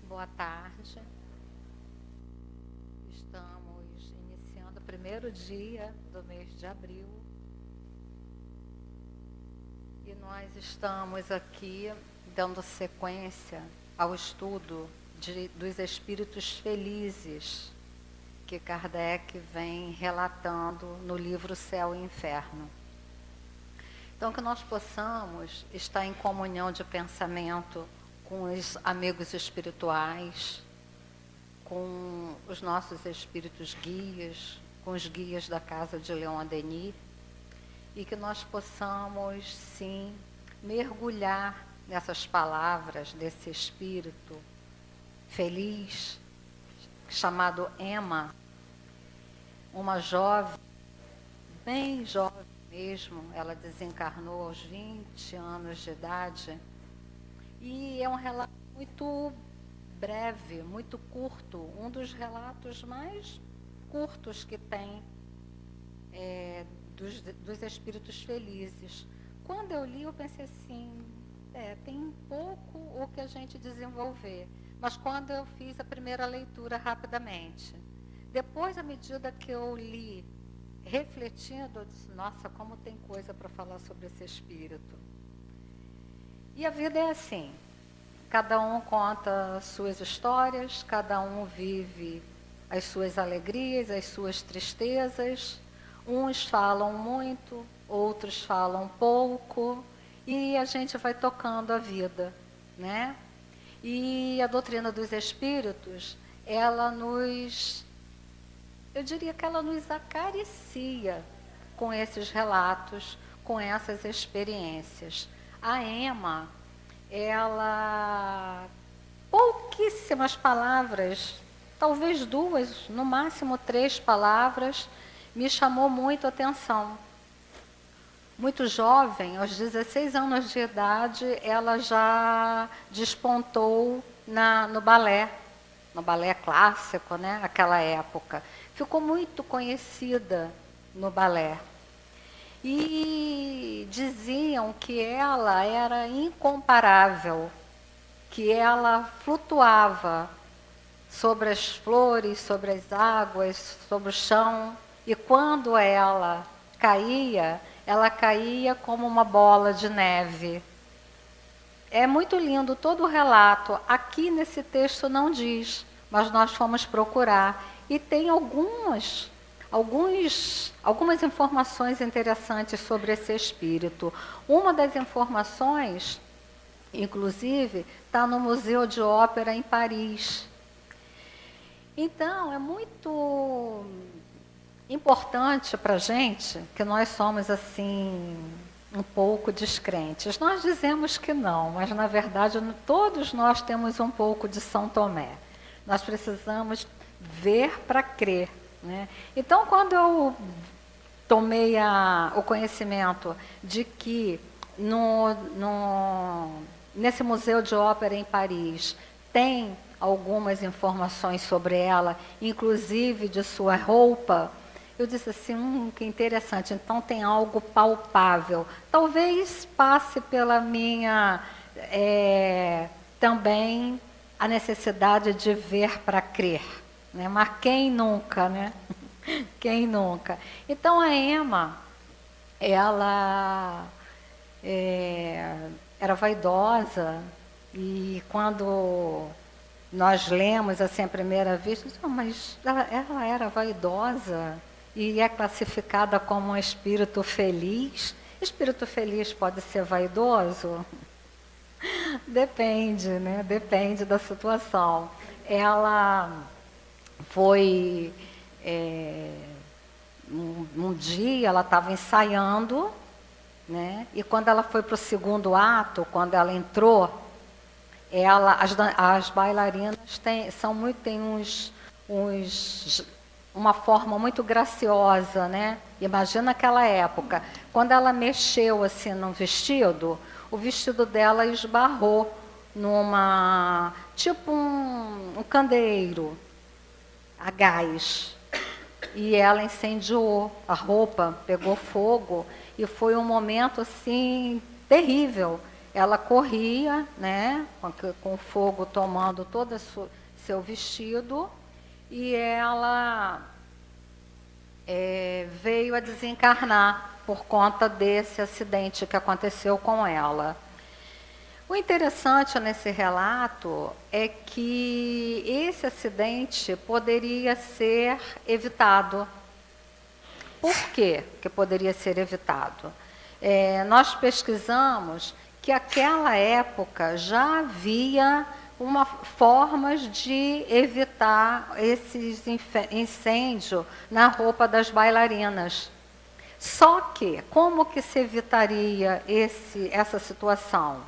Boa tarde. Estamos iniciando o primeiro dia do mês de abril. E nós estamos aqui dando sequência ao estudo dos espíritos felizes que Kardec vem relatando no livro Céu e Inferno. Então, que nós possamos estar em comunhão de pensamento com os amigos espirituais, com os nossos espíritos guias, com os guias da casa de Leon Denis, e que nós possamos, sim, mergulhar nessas palavras desse espírito feliz, chamado Emma, uma jovem, bem jovem mesmo, ela desencarnou aos 20 anos de idade, e é um relato muito breve, muito curto, um dos relatos mais curtos que tem dos espíritos felizes. Quando eu li, eu pensei assim, tem pouco o que a gente desenvolver, mas quando eu fiz a primeira leitura rapidamente, depois, à medida que eu li, refletindo, eu disse, nossa, como tem coisa para falar sobre esse espírito. E a vida é assim, cada um conta suas histórias, cada um vive as suas alegrias, as suas tristezas, uns falam muito, outros falam pouco, e a gente vai tocando a vida, né? E a doutrina dos espíritos, eu diria que ela nos acaricia com esses relatos, com essas experiências. A Emma, ela, pouquíssimas palavras, talvez 2, no máximo 3 palavras, me chamou muito a atenção. Muito jovem, aos 16 anos de idade, ela já despontou no balé clássico, né, naquela época. Ficou muito conhecida no balé. E diziam que ela era incomparável, que ela flutuava sobre as flores, sobre as águas, sobre o chão. E quando ela caía como uma bola de neve. É muito lindo todo o relato. Aqui nesse texto não diz, mas nós fomos procurar. E tem algumas informações interessantes sobre esse espírito. Uma das informações, inclusive, está no Museu de Ópera em Paris. Então, é muito importante para a gente, que nós somos assim, um pouco descrentes. Nós dizemos que não, mas na verdade todos nós temos um pouco de São Tomé. Nós precisamos ver para crer, né? Então, quando eu tomei o conhecimento de que nesse Museu de Ópera em Paris tem algumas informações sobre ela, inclusive de sua roupa, eu disse assim, que interessante, então tem algo palpável. Talvez passe pela minha, também, a necessidade de ver para crer, né? Mas quem nunca, né? Quem nunca? Então a Emma, ela era vaidosa, e quando nós lemos assim a primeira vista, mas ela era vaidosa e é classificada como um espírito feliz. Espírito feliz pode ser vaidoso? Depende, né? Depende da situação. Ela foi, um dia ela estava ensaiando, né? E quando ela foi para o segundo ato, quando ela entrou, as bailarinas têm uma forma muito graciosa, né? Imagina aquela época. Quando ela mexeu assim no vestido, o vestido dela esbarrou tipo um candeeiro a gás. E ela incendiou, a roupa pegou fogo, e foi um momento assim terrível. ela corria, né, com o fogo tomando todo seu vestido, e ela veio a desencarnar por conta desse acidente que aconteceu com ela. O interessante nesse relato é que esse acidente poderia ser evitado. Por quê que poderia ser evitado? Nós pesquisamos que naquela época já havia formas de evitar esses incêndios na roupa das bailarinas. Só que, como que se evitaria essa situação?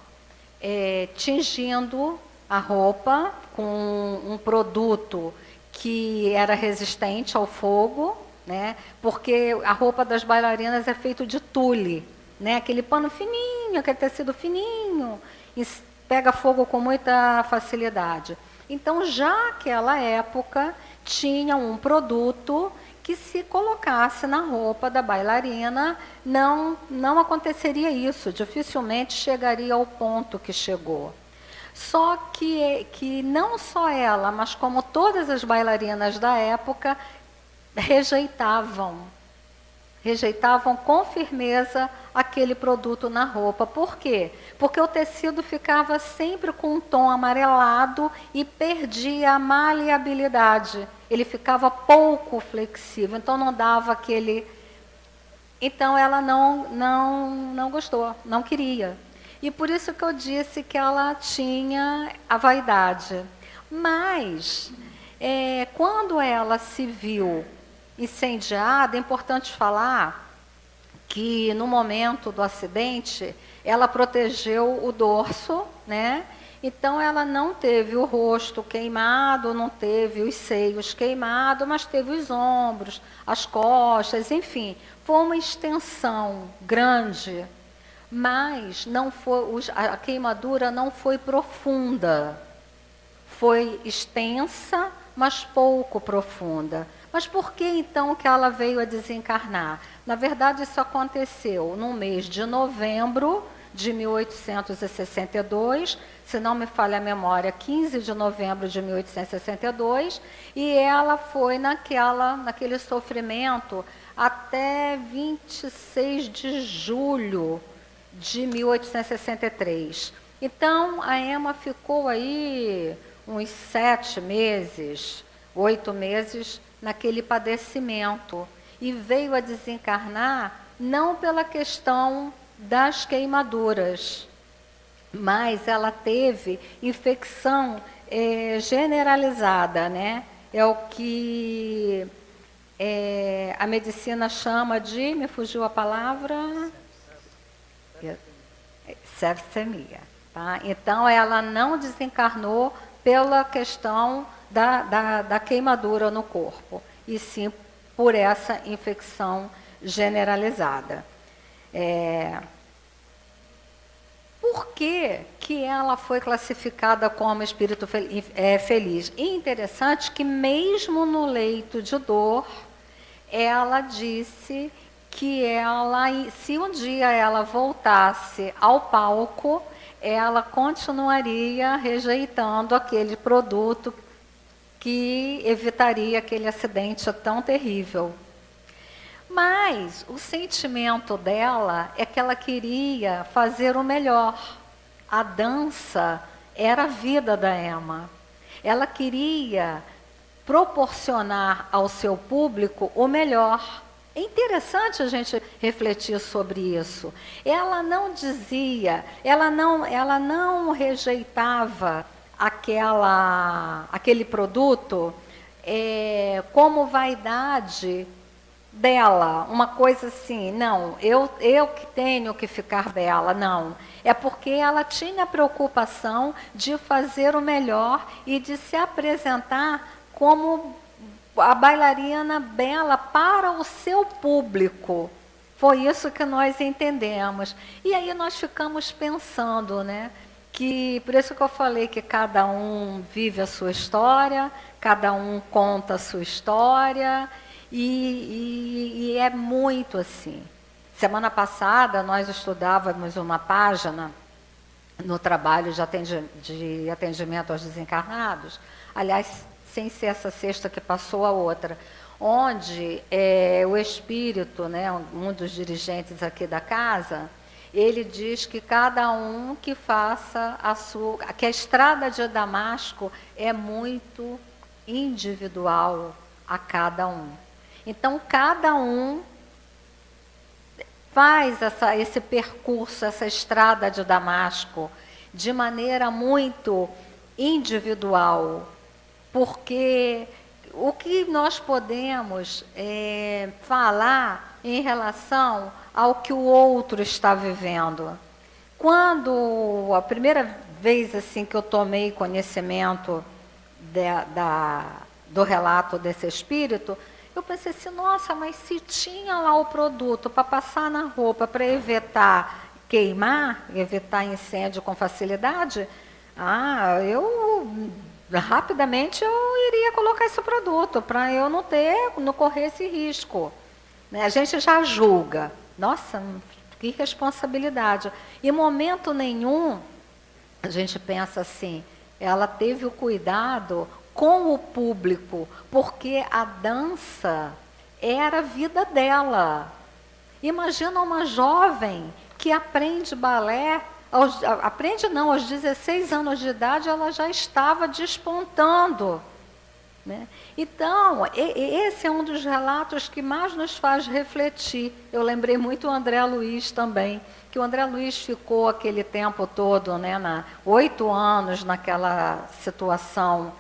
Tingindo a roupa com um produto que era resistente ao fogo, né? Porque a roupa das bailarinas é feita de tule, né? Aquele pano fininho, aquele tecido fininho, pega fogo com muita facilidade. Então, já naquela época, tinha um produto que, se colocasse na roupa da bailarina, não aconteceria isso, dificilmente chegaria ao ponto que chegou. Só que não só ela, mas como todas as bailarinas da época, rejeitavam com firmeza aquele produto na roupa. Por quê? Porque o tecido ficava sempre com um tom amarelado e perdia a maleabilidade. Ele ficava pouco flexível, então não dava aquele... Então ela não gostou, não queria. E por isso que eu disse que ela tinha a vaidade. Mas, quando ela se viu incendiada, é importante falar que no momento do acidente, ela protegeu o dorso, né? Então ela não teve o rosto queimado, não teve os seios queimados, mas teve os ombros, as costas, enfim. Foi uma extensão grande, mas não foi, a queimadura não foi profunda. Foi extensa, mas pouco profunda. Mas por que então que ela veio a desencarnar? Na verdade, isso aconteceu no mês de novembro de 1862, se não me falha a memória, 15 de novembro de 1862, e ela foi naquele sofrimento até 26 de julho de 1863. Então, a Emma ficou aí uns 7 meses, 8 meses, naquele padecimento, e veio a desencarnar não pela questão das queimaduras, mas ela teve infecção generalizada, né? É o que a medicina chama de, me fugiu a palavra, sepsemia. Tá? Então, ela não desencarnou pela questão da queimadura no corpo, e sim por essa infecção generalizada. Por que ela foi classificada como espírito feliz? E interessante que mesmo no leito de dor, ela disse que se um dia ela voltasse ao palco, ela continuaria rejeitando aquele produto que evitaria aquele acidente tão terrível. Mas o sentimento dela é que ela queria fazer o melhor. A dança era a vida da Emma. Ela queria proporcionar ao seu público o melhor. É interessante a gente refletir sobre isso. Ela não dizia, ela não rejeitava aquele produto como vaidade dela, uma coisa assim, não, eu que tenho que ficar bela, não. É porque ela tinha preocupação de fazer o melhor e de se apresentar como a bailarina bela para o seu público. Foi isso que nós entendemos. E aí nós ficamos pensando, né? Por isso que eu falei que cada um vive a sua história, cada um conta a sua história, e é muito assim. Semana passada nós estudávamos uma página no trabalho de atendimento aos desencarnados, aliás, sem ser essa sexta que passou a outra, onde o espírito, né, um dos dirigentes aqui da casa, ele diz que cada um que faça que a estrada de Damasco é muito individual a cada um. Então, cada um faz esse percurso, essa estrada de Damasco, de maneira muito individual, porque o que nós podemos falar em relação ao que o outro está vivendo? Quando a primeira vez assim que eu tomei conhecimento do relato desse espírito, eu pensei assim, nossa, mas se tinha lá o produto para passar na roupa, para evitar queimar, evitar incêndio com facilidade, rapidamente eu iria colocar esse produto, para eu não correr esse risco. Né? A gente já julga, nossa, que responsabilidade. Em momento nenhum, a gente pensa assim, ela teve o cuidado com o público, porque a dança era a vida dela. Imagina uma jovem que aprende balé, aos 16 anos de idade ela já estava despontando. Né? Então, esse é um dos relatos que mais nos faz refletir. Eu lembrei muito o André Luiz também, que o André Luiz ficou aquele tempo todo, né, 8 anos naquela situação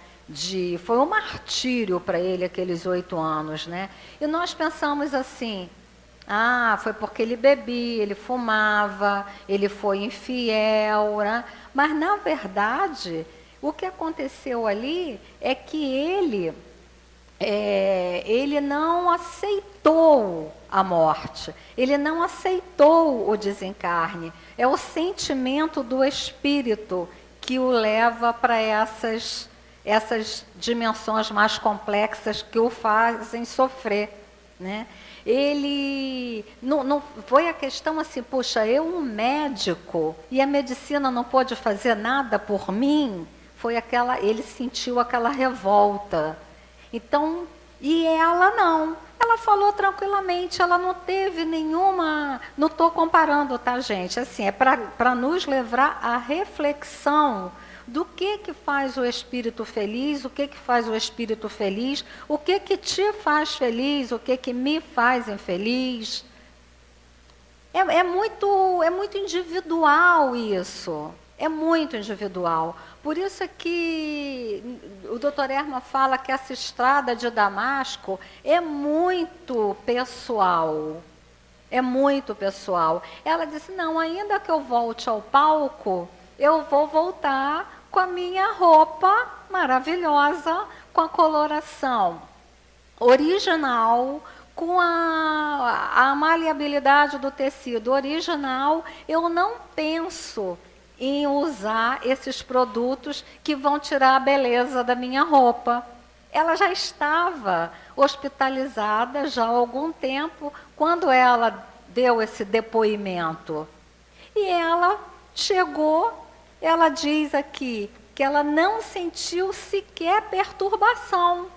foi um martírio para ele aqueles 8 anos, né? E nós pensamos assim, foi porque ele bebia, ele fumava, ele foi infiel, né? Mas na verdade, o que aconteceu ali é que ele não aceitou a morte, ele não aceitou o desencarne. É o sentimento do espírito que o leva para essas dimensões mais complexas que o fazem sofrer, né? Ele não foi a questão assim, puxa, eu um médico e a medicina não pode fazer nada por mim. Ele sentiu aquela revolta. Então, e ela não. Ela falou tranquilamente, ela não teve nenhuma. Não estou comparando, tá, gente? Assim, é para nos levar à reflexão do que faz o espírito feliz, o que faz o espírito feliz, o que te faz feliz, o que me faz infeliz. É muito individual isso, é muito individual. Por isso é que o Dr. Erma fala que essa estrada de Damasco é muito pessoal. É muito pessoal. Ela disse, não, ainda que eu volte ao palco, eu vou voltar com a minha roupa maravilhosa, com a coloração original, com a maleabilidade do tecido original. Eu não penso em usar esses produtos que vão tirar a beleza da minha roupa. Ela já estava hospitalizada já há algum tempo, quando ela deu esse depoimento. E ela chegou, ela diz aqui, que ela não sentiu sequer perturbação.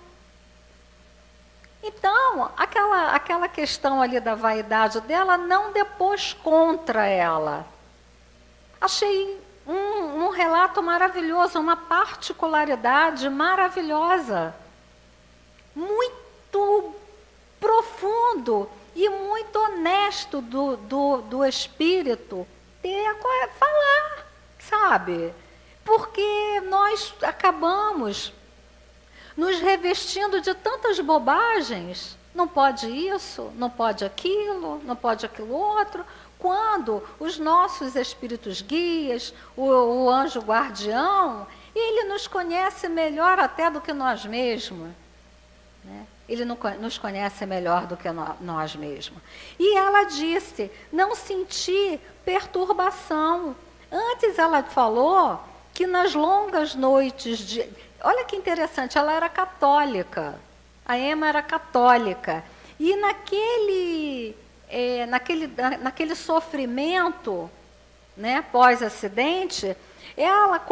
Então, aquela questão ali da vaidade dela não depôs contra ela. Achei um relato maravilhoso, uma particularidade maravilhosa, muito profundo e muito honesto do espírito falar, sabe? Porque nós acabamos nos revestindo de tantas bobagens. Não pode isso, não pode aquilo outro. Quando os nossos espíritos guias, o anjo guardião, ele nos conhece melhor até do que nós mesmos. Né? Ele nos conhece melhor do que nós mesmos. E ela disse, não senti perturbação. Antes ela falou que nas longas noites olha que interessante, ela era católica. A Ema era católica. E naquele sofrimento, né, pós-acidente, ela,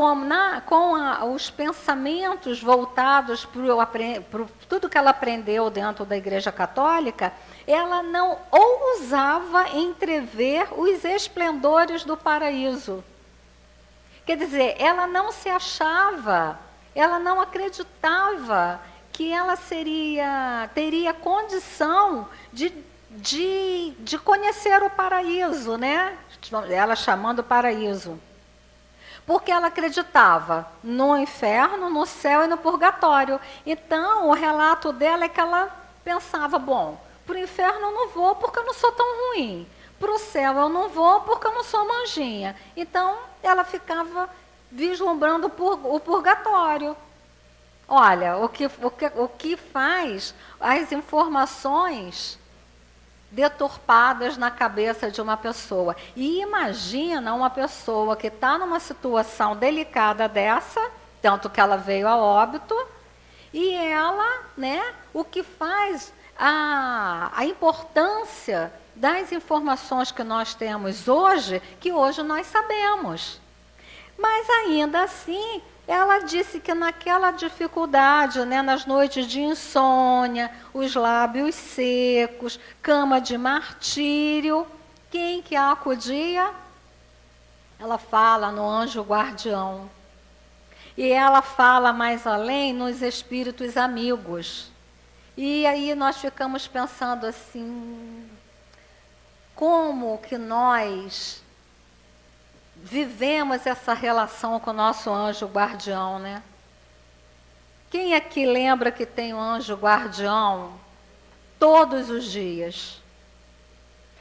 os pensamentos voltados para tudo que ela aprendeu dentro da Igreja Católica, ela não ousava entrever os esplendores do paraíso. Quer dizer, ela não se achava, ela não acreditava que ela teria condição de conhecer o paraíso, né? Ela chamando o paraíso. Porque ela acreditava no inferno, no céu e no purgatório. Então, o relato dela é que ela pensava, bom, para o inferno eu não vou porque eu não sou tão ruim. Para o céu eu não vou porque eu não sou manjinha. Então, ela ficava vislumbrando o purgatório. Olha, o que faz as informações deturpadas na cabeça de uma pessoa. E imagina uma pessoa que está numa situação delicada dessa, tanto que ela veio a óbito, e ela, né, o que faz a importância das informações que nós temos hoje, que hoje nós sabemos. Mas ainda assim, ela disse que naquela dificuldade, né, nas noites de insônia, os lábios secos, cama de martírio, quem que a acudia? Ela fala no anjo guardião. E ela fala mais além nos espíritos amigos. E aí nós ficamos pensando assim, como que nós vivemos essa relação com o nosso anjo guardião, né? Quem aqui lembra que tem um anjo guardião todos os dias?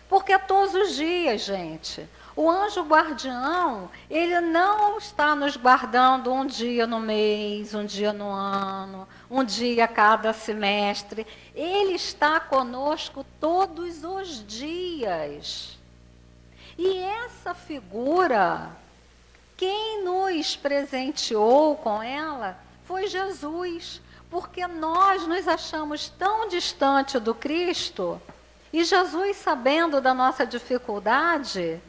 Porque é todos os dias, gente. O anjo guardião, ele não está nos guardando um dia no mês, um dia no ano, um dia a cada semestre. Ele está conosco todos os dias. E essa figura, quem nos presenteou com ela foi Jesus, porque nós nos achamos tão distante do Cristo, e Jesus, sabendo da nossa dificuldade,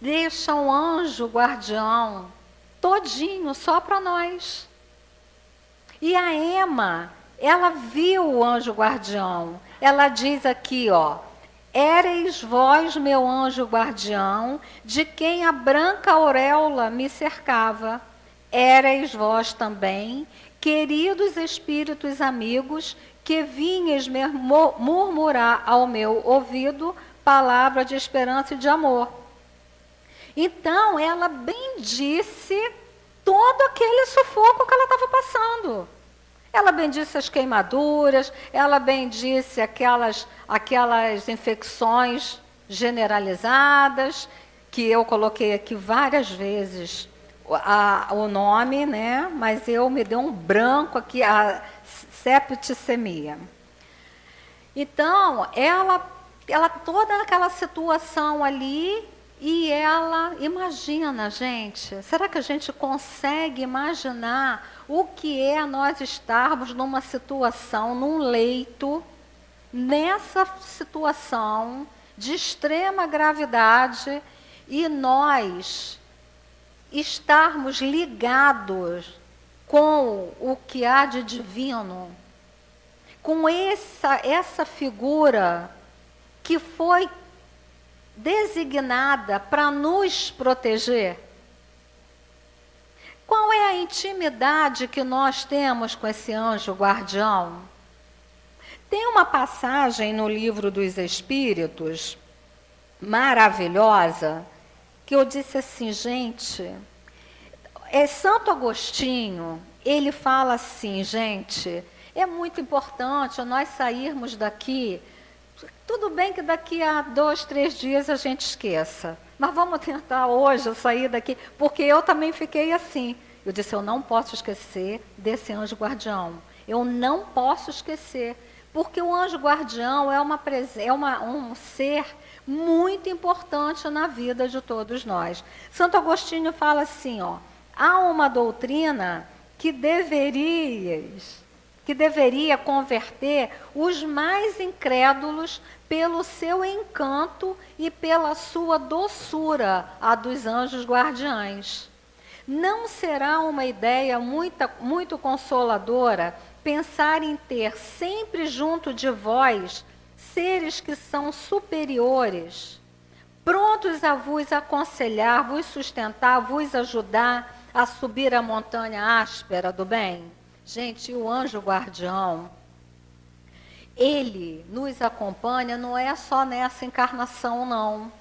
deixa um anjo guardião todinho só para nós. E a Ema, ela viu o anjo guardião. Ela diz aqui, ó: "Éreis vós, meu anjo guardião, de quem a branca auréola me cercava. Éreis vós também, queridos espíritos amigos, que vinhas murmurar ao meu ouvido palavra de esperança e de amor." Então, ela bendisse todo aquele sufoco que ela estava passando. Ela bendisse as queimaduras, ela bendisse aquelas infecções generalizadas, que eu coloquei aqui várias vezes o nome, né? Mas me deu um branco aqui, a septicemia. Então, ela toda aquela situação ali, e ela imagina, gente, será que a gente consegue imaginar o que é nós estarmos numa situação, num leito, nessa situação de extrema gravidade, e nós estarmos ligados com o que há de divino, com essa figura que foi designada para nos proteger? Qual é a intimidade que nós temos com esse anjo guardião? Tem uma passagem no Livro dos Espíritos, maravilhosa, que eu disse assim, gente, Santo Agostinho, ele fala assim, gente, é muito importante nós sairmos daqui. Tudo bem que daqui a 2, 3 dias a gente esqueça, mas vamos tentar hoje sair daqui, porque eu também fiquei assim. Eu disse, eu não posso esquecer desse anjo guardião. Eu não posso esquecer, porque o anjo guardião é um ser muito importante na vida de todos nós. Santo Agostinho fala assim, ó: há uma doutrina que deverias que deveria converter os mais incrédulos pelo seu encanto e pela sua doçura, a dos anjos guardiães. Não será uma ideia muito consoladora pensar em ter sempre junto de vós seres que são superiores, prontos a vos aconselhar, vos sustentar, vos ajudar a subir a montanha áspera do bem? Gente, o anjo guardião, ele nos acompanha, não é só nessa encarnação, não.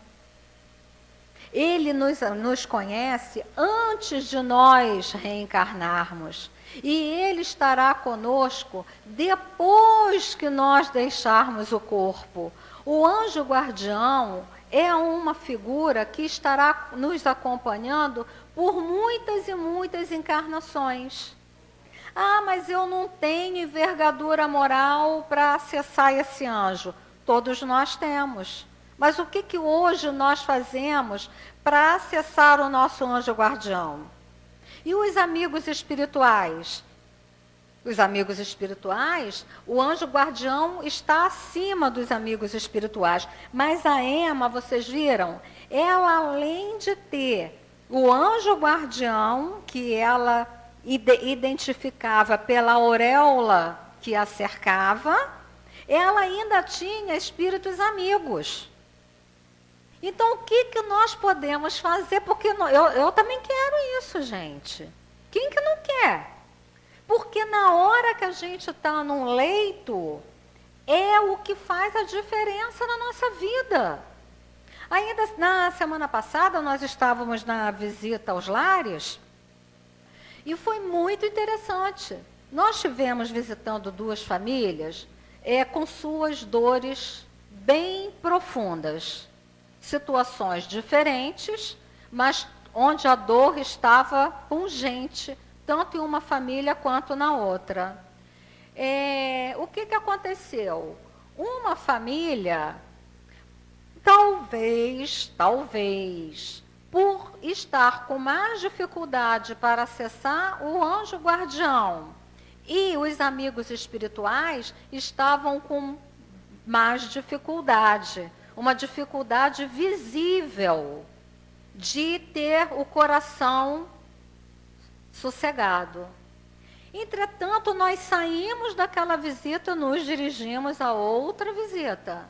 Ele nos conhece antes de nós reencarnarmos. E ele estará conosco depois que nós deixarmos o corpo. O anjo guardião é uma figura que estará nos acompanhando por muitas e muitas encarnações. Ah, mas eu não tenho envergadura moral para acessar esse anjo. Todos nós temos. Mas o que hoje nós fazemos para acessar o nosso anjo guardião? E os amigos espirituais? Os amigos espirituais, o anjo guardião está acima dos amigos espirituais. Mas a Ema, vocês viram, ela além de ter o anjo guardião, que ela identificava pela auréola que a cercava, ela ainda tinha espíritos amigos. Então, o que nós podemos fazer? Porque eu também quero isso, gente. Quem que não quer? Porque na hora que a gente está num leito, é o que faz a diferença na nossa vida. Ainda na semana passada, nós estávamos na visita aos lares, e foi muito interessante. Nós estivemos visitando duas famílias com suas dores bem profundas. Situações diferentes, mas onde a dor estava pungente, tanto em uma família quanto na outra. O que aconteceu? Uma família, talvez, por estar com mais dificuldade para acessar o anjo guardião, e os amigos espirituais estavam com mais dificuldade, uma dificuldade visível de ter o coração sossegado. Entretanto, nós saímos daquela visita e nos dirigimos a outra visita.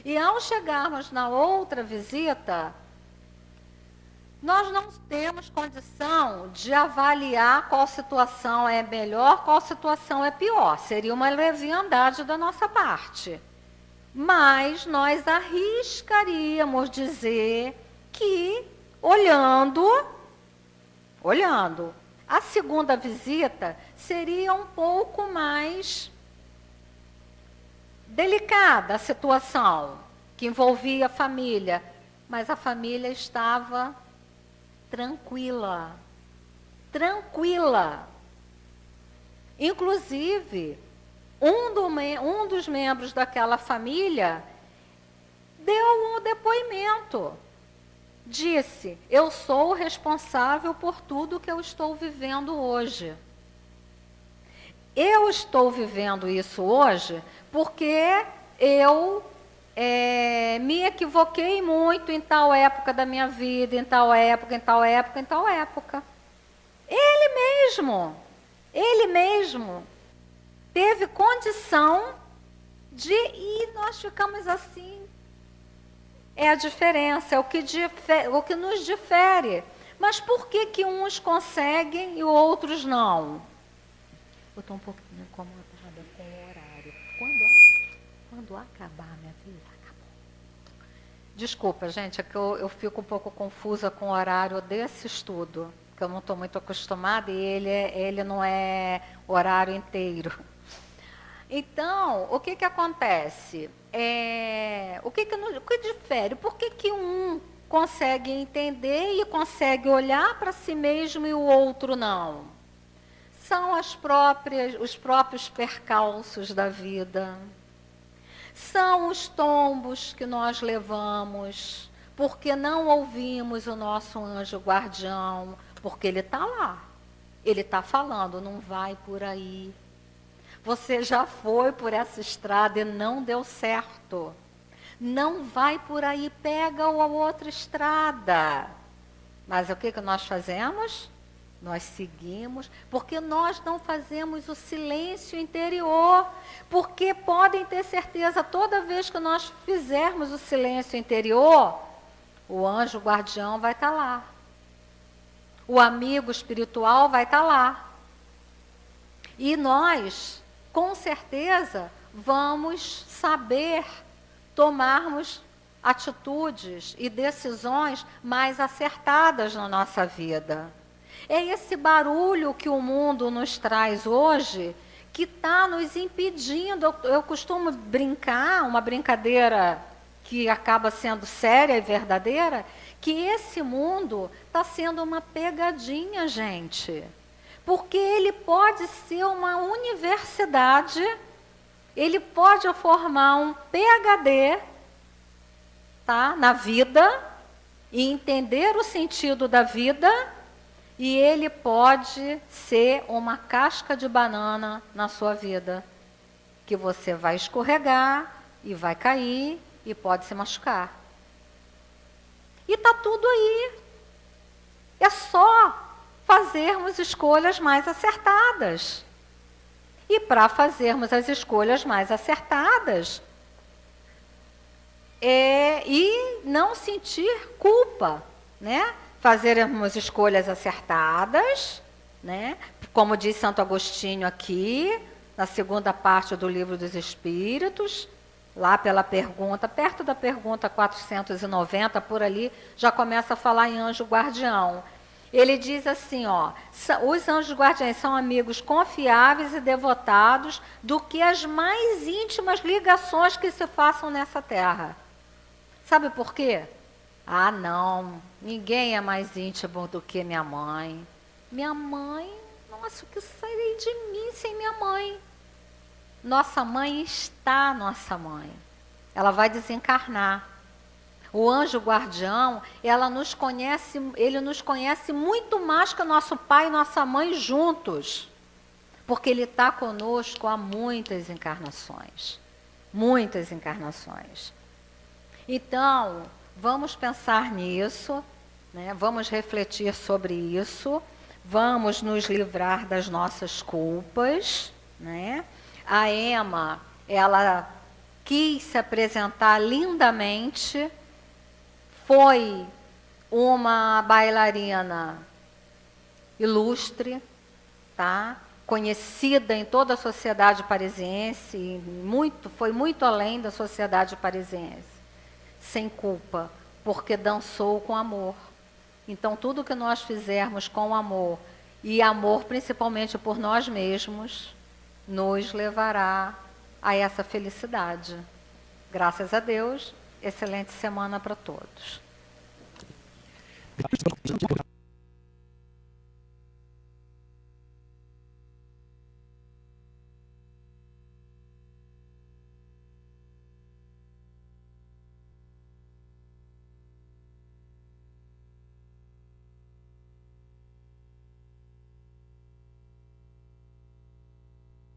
E ao chegarmos na outra visita, nós não temos condição de avaliar qual situação é melhor, qual situação é pior. Seria uma leviandade da nossa parte. Mas nós arriscaríamos dizer que, olhando, a segunda visita seria um pouco mais delicada a situação, que envolvia a família, mas a família estava tranquila. Inclusive, um dos membros daquela família deu um depoimento. Disse: eu sou o responsável por tudo que eu estou vivendo hoje. Eu estou vivendo isso hoje porque eu me equivoquei muito em tal época da minha vida, em tal época. Ele mesmo teve condição de ir, nós ficamos assim. É a diferença, é o que nos difere. Mas por que uns conseguem e outros não? Eu estou um pouquinho incomodada com o horário. Quando acabar, minha filha, acabou. Desculpa, gente, é que eu fico um pouco confusa com o horário desse estudo, porque eu não estou muito acostumada e ele não é horário inteiro. Então, o que acontece? O que difere? Por que um consegue entender e consegue olhar para si mesmo e o outro não? São os próprios percalços da vida. São os tombos que nós levamos, porque não ouvimos o nosso anjo guardião, porque ele está lá. Ele está falando, não vai por aí. Você já foi por essa estrada e não deu certo. Não vai por aí, pega a outra estrada. Mas o que nós fazemos? Nós seguimos, porque nós não fazemos o silêncio interior. Porque podem ter certeza, toda vez que nós fizermos o silêncio interior, o anjo guardião vai estar lá. O amigo espiritual vai estar lá. E nós, com certeza, vamos saber tomarmos atitudes e decisões mais acertadas na nossa vida. É esse barulho que o mundo nos traz hoje que está nos impedindo. Eu costumo brincar, uma brincadeira que acaba sendo séria e verdadeira, que esse mundo está sendo uma pegadinha, gente. Porque ele pode ser uma universidade, ele pode formar um PhD, tá, na vida, e entender o sentido da vida, e ele pode ser uma casca de banana na sua vida, que você vai escorregar e vai cair e pode se machucar. E está tudo aí. É só fazermos escolhas mais acertadas. E para fazermos as escolhas mais acertadas, e não sentir culpa, né? Fazermos escolhas acertadas, né? Como diz Santo Agostinho aqui, na segunda parte do Livro dos Espíritos, lá pela pergunta, perto da pergunta 490, por ali, já começa a falar em anjo guardião. Ele diz assim, ó, os anjos guardiães são amigos confiáveis e devotados do que as mais íntimas ligações que se façam nessa terra. Sabe por quê? Ah, não, ninguém é mais íntimo do que minha mãe. Minha mãe, nossa, o que sairia de mim sem minha mãe? Nossa mãe está nossa mãe. Ela vai desencarnar. O anjo guardião, ele nos conhece muito mais que o nosso pai e nossa mãe juntos. Porque ele está conosco há muitas encarnações. Muitas encarnações. Então, vamos pensar nisso, né? Vamos refletir sobre isso, vamos nos livrar das nossas culpas, né? A Emma, ela quis se apresentar lindamente, foi uma bailarina ilustre, tá? Conhecida em toda a sociedade parisiense, foi muito além da sociedade parisiense, sem culpa, porque dançou com amor. Então, tudo que nós fizermos com amor, e amor principalmente por nós mesmos, nos levará a essa felicidade. Graças a Deus, excelente semana para todos.